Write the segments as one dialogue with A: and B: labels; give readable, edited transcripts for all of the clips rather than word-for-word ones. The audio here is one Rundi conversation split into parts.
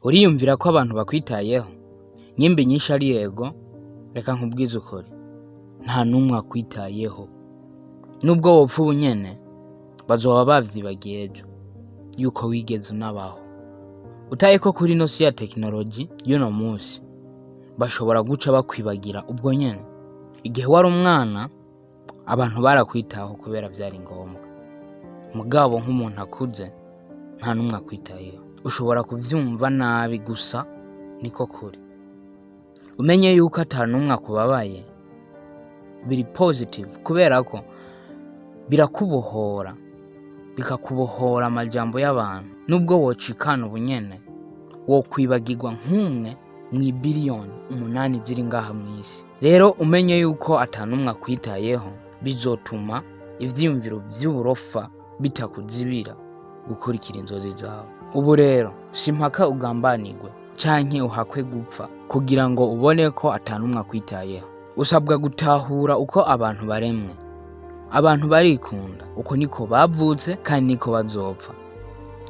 A: Uriyumvira ko abantu bakwitayeho? Nyimba inyishu ari yego, reka nkubwize ukuri. Nta numwe akwitayeho. Nubwo wopfa ubu nyene, bazoba bavyibagiye ejo yuko wigeze unabaho. Utaye ko kuri ino si ya tekinoloji y'uno munsi, bashobora guca bakwibagira ubwo nyene. Igihe wari umwana, abantu barakwitaho kubera vyari ngombwa. Mugabo nk'umuntu akuze, nta numwe akwitayeho. Ushobora kuvyumva nabi gusa niko kuri. Umenye yuko ata numwe akubabaye, biri positive kubera ko birakubohora, bikakubohora amajambo y'abantu. Nubwo wocikana ubunyene, wokwibagirwa nk'umwe mw'ibiliyoni 8 ziri ngaha mw'isi. Rero umenye yuko ata numwe akwitayeho, bizotuma ivyiyumviro vy'uburofa bitakuzibira gukurikira inzozi zawe. Ubu rero simpaka ugambanirwe canke uhakwe gupfa kugira ngo ubone ko ata numwe akwitayeho. Usabwa gutahura uko abantu baremwe. Abantu barikunda, uko niko bavutse kandi niko bazopfa.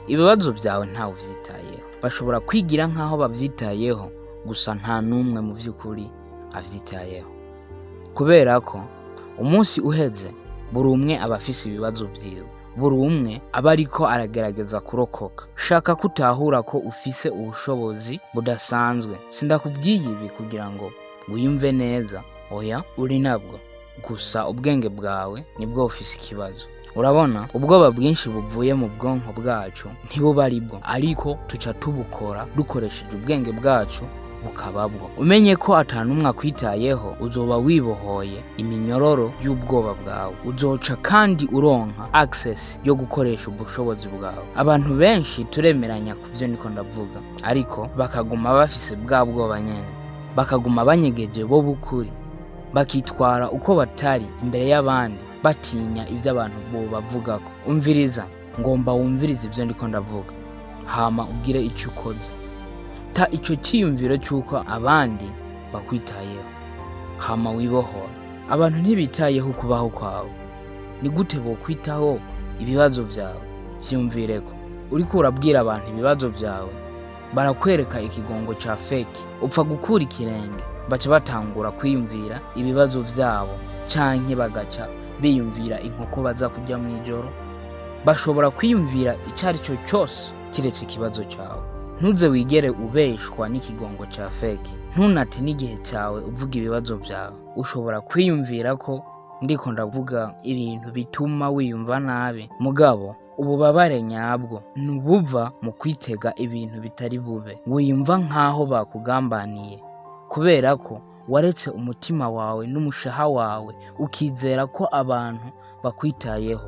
A: Ibibazo vyawe ntawe uvyitayeho. Bashobora kwigira nkaho bavyitayeho, gusa nta numwe mu vy'ukuri avyitayeho. Kubera ko umunsi uheze, buri umwe aba afise ibibazo vyiwe. Buri umwe aba ariko aragerageza kurokoka. Shaka kutahura ko ufise ubushobozi budasanzwe. Sindakubwiye ibi kugira ngo wiyumve neza, oya, uri nabwo. Gusa ubwenge bwawe nibwo ufise ikibazo. Urabona, ubwoba bwinshi buvuye mu bwonko bwacu ntibuba aribwo, ariko tuca tubukora dukoresheje ubwenge bwacu bukababwo. Umenye ko ata numwe akwitayeho, uzoba wibohoye iminyororo y'ubwoba bwawe. Uzoca kandi uronka access yo gukoresha ubushobozi bwawe. Abantu benshi turemeranya kuvyo niko ndavuga, ariko bakaguma bafise bwa bwoba nyene, bakaguma banyegeje bo bukuri, bakitwara uko batari imbere y'abandi, batinya ivyo abantu bo bavugako. Umviriza, ngomba wumvirize ivyo ndiko ndavuga, hama ubwire ico ukoze. Ta ico ciyumviro cyuko abandi bakwitayeho, hama wibohora. Abantu ntibitayeho kubaho kwawe. Ni gute bokwitaho ibibazo vyawe? Vyumvireko. Uriko urabwira abantu ibibazo vyawe, barakwereka ikigongo ca fake. Upfa gukura ikirenge, baca batangura kwiyumvira ibibazo vyabo, canke bagaca biyumvira inkoko baza kurya mw'ijoro. Bashobora kwiyumvira icari cyo cyose kiretse ikibazo cawe. Ntuze wigere ubeshwa n'ikigongo ca fake. Ntunate n'igihe cyawe uvuga ibibazo vyawe. Ushobora kwiyumvira ko ndiko ndavuga ibintu bituma wiyumva nabi. Mugabo, ububabare nyabwo nubuva mu kwitega ibintu bitari bube. Wiyumva nkaho bakugambaniye, kubera ko waretse umutima wawe n'umushaha wawe ukizera ko abantu bakwitayeho.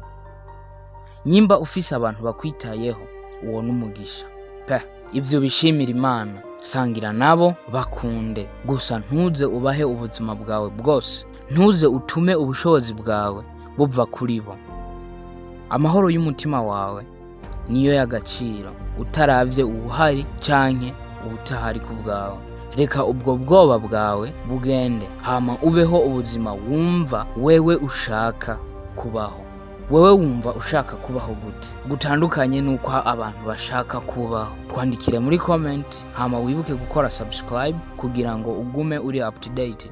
A: Nyimba ufise abantu bakwitayeho, uwo n'umugisha. Ivyo bishimira Imana, sangira nabo, bakunde. Gusa ntuze ubahe ubuzima bwawe bwose. Ntuze utume ubushobozi bwawe buva kuri bo. Amahoro y'umutima wawe niyo y'agaciro, utaravye ubuhari canke ubutahari ku bwawe. Reka ubwo bwoba bwawe bugende, hama ubeho ubuzima wumva wewe ushaka kubaho. Wewe wumva ushaka kubaho gute? Gutandukanye nuko abantu bashaka kubaho. Twandikire muri comment, hama wibuke gukora subscribe kugira ngo ugume uri up to date.